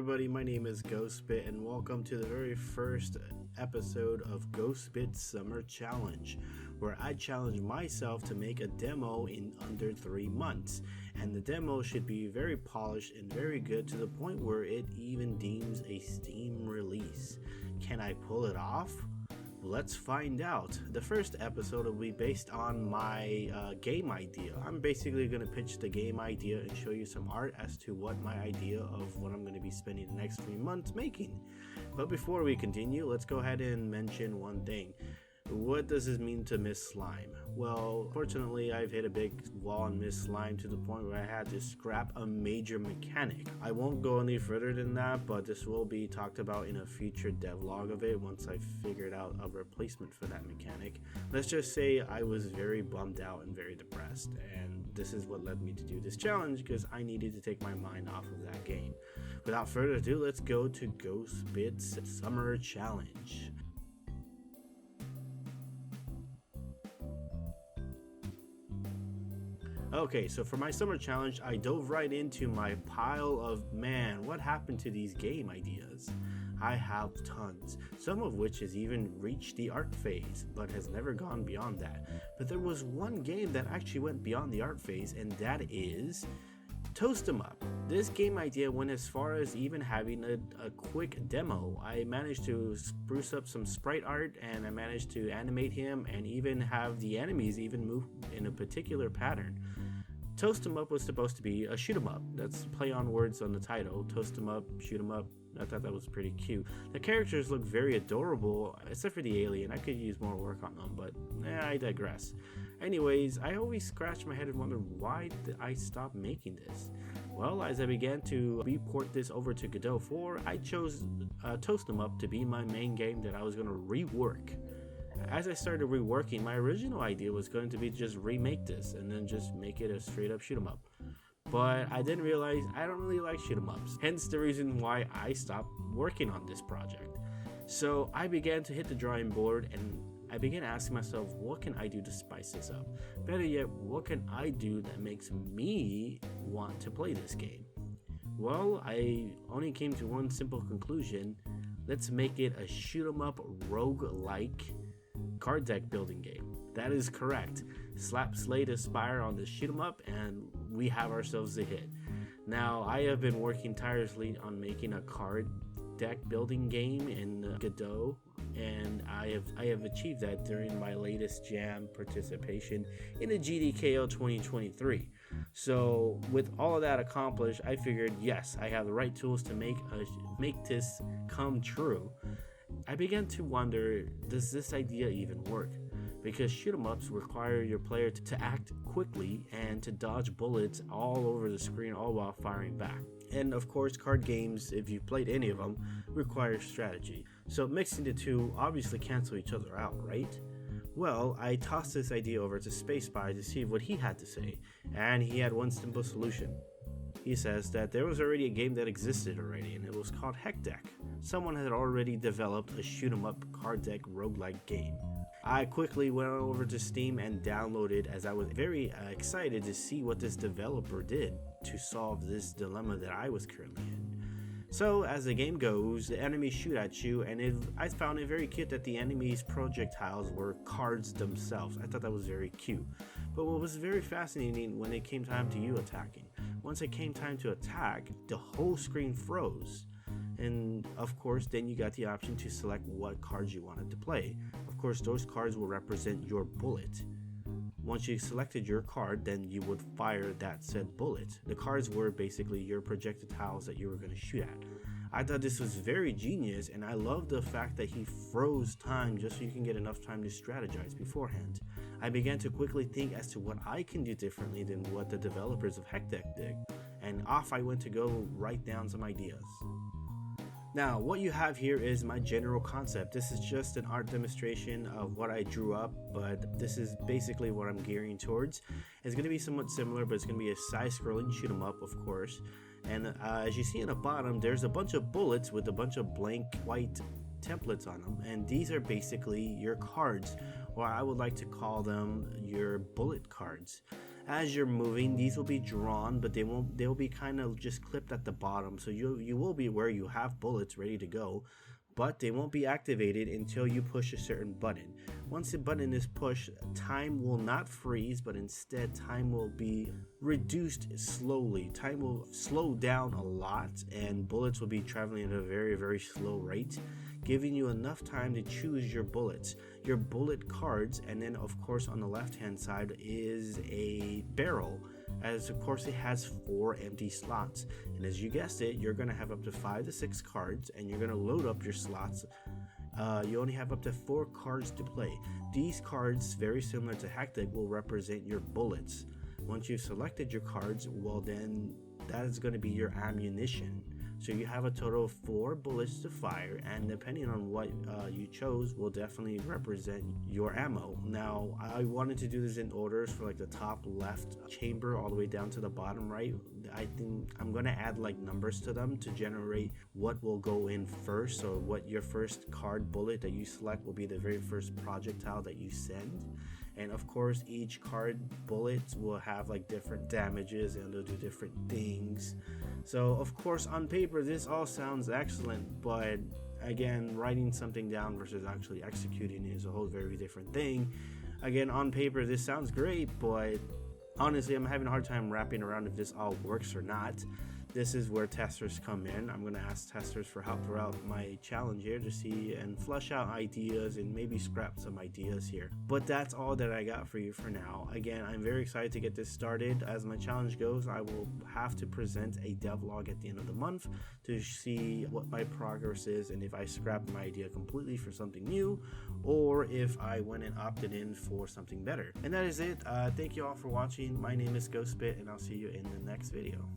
everybody, my name is Ghostbit and welcome to the very first episode of Ghostbit Summer Challenge, where I challenge myself to make a demo in under 3 months. And the demo should be very polished and very good to the point where it even deems a Steam release. Can I pull it off? Let's find out. The first episode will be based on my game idea. I'm basically going to pitch the game idea and show you some art as to what my idea of what I'm going to be spending the next 3 months making. But before we continue, let's go ahead and mention one thing. What does this mean to Miss Slime? Well, fortunately, I've hit a big wall on Miss Slime to the point where I had to scrap a major mechanic. I won't go any further than that, but this will be talked about in a future devlog of it once I figured out a replacement for that mechanic. Let's just say I was very bummed out and very depressed, and this is what led me to do this challenge because I needed to take my mind off of that game. Without further ado, let's go to Ghostbit's Summer Challenge. Okay, so for my summer challenge, I dove right into my pile of, man, what happened to these game ideas? I have tons, some of which has even reached the art phase, but has never gone beyond that. But there was one game that actually went beyond the art phase, and that is Toast 'em Up. This game idea went as far as even having a quick demo. I managed to spruce up some sprite art, and I managed to animate him and even have the enemies even move in a particular pattern. Toast 'em Up was supposed to be a shoot 'em up. That's play on words on the title. Toast 'em up, shoot 'em up. I thought that was pretty cute. The characters look very adorable, except for the alien. I could use more work on them, but I digress. Anyways, I always scratch my head and wonder why did I stop making this? Well, as I began to report this over to Godot 4, I chose Toast 'em Up to be my main game that I was going to rework. As I started reworking, my original idea was going to be to just remake this and then just make it a straight up shoot 'em up. But I didn't realize I don't really like shoot 'em ups, hence the reason why I stopped working on this project. So I began to hit the drawing board and I began asking myself, what can I do to spice this up? Better yet, what can I do that makes me want to play this game? Well, I only came to one simple conclusion. Let's make it a shoot 'em up rogue-like card deck building game. That is correct. Slap Slay Aspire on the shoot 'em up and we have ourselves a hit. Now, I have been working tirelessly on making a card deck building game in Godot, and I have achieved that during my latest jam participation in the GDKO 2023. So with all of that accomplished, I figured, yes, I have the right tools to make this come true. I began to wonder, does this idea even work? Because shoot 'em ups require your player to act quickly and to dodge bullets all over the screen, all while firing back. And of course, card games, if you've played any of them, require strategy. So mixing the two obviously cancel each other out, right? Well, I tossed this idea over to Space Spy to see what he had to say, and he had one simple solution. He says that there was already a game that existed already, and it was called Heck Deck. Someone had already developed a shoot 'em up card deck roguelike game. I quickly went over to Steam and downloaded, as I was very excited to see what this developer did to solve this dilemma that I was currently in. So as the game goes, the enemies shoot at you, and I found it very cute that the enemies' projectiles were cards themselves. I thought that was very cute. But what was very fascinating when it came time to you attacking, once it came time to attack, the whole screen froze. And of course, then you got the option to select what cards you wanted to play. Of course, those cards will represent your bullet. Once you selected your card, then you would fire that said bullet. The cards were basically your projectiles that you were going to shoot at. I thought this was very genius, and I love the fact that he froze time just so you can get enough time to strategize beforehand. I began to quickly think as to what I can do differently than what the developers of Heck Deck did, and off I went to go write down some ideas. Now, what you have here is my general concept. This is just an art demonstration of what I drew up, but this is basically what I'm gearing towards. It's going to be somewhat similar, but it's going to be a side-scrolling shoot 'em up, of course. And as you see in the bottom, there's a bunch of bullets with a bunch of blank white templates on them, and these are basically your cards, or I would like to call them your bullet cards. As you're moving, these will be drawn, but they'll be kind of just clipped at the bottom. So you will be where you have bullets ready to go, but they won't be activated until you push a certain button. Once the button is pushed, time will not freeze, but instead time will be reduced slowly. Time will slow down a lot, and bullets will be traveling at a very, very slow rate, giving you enough time to choose your bullets, your bullet cards. And then of course on the left hand side is a barrel, as of course it has 4 empty slots, and as you guessed it, you're going to have up to 5 to 6 cards, and you're going to load up your slots. You only have up to 4 cards to play. These cards, very similar to Hectic, will represent your bullets. Once you've selected your cards, well then that is going to be your ammunition. So you have a total of 4 bullets to fire, and depending on what you chose will definitely represent your ammo. Now, I wanted to do this in orders for like the top left chamber all the way down to the bottom right. I think I'm going to add like numbers to them to generate what will go in first. So what your first card bullet that you select will be the very first projectile that you send. And of course, each card bullet will have like different damages and they'll do different things. So of course, on paper, this all sounds excellent, but again, writing something down versus actually executing is a whole very different thing. Again, on paper, this sounds great, but honestly, I'm having a hard time wrapping around if this all works or not. This is where testers come in. I'm going to ask testers for help throughout my challenge here to see and flush out ideas and maybe scrap some ideas here. But that's all that I got for you for now. Again, I'm very excited to get this started. As my challenge goes, I will have to present a devlog at the end of the month to see what my progress is and if I scrapped my idea completely for something new or if I went and opted in for something better. And that is it. Thank you all for watching. My name is Ghostbit, and I'll see you in the next video.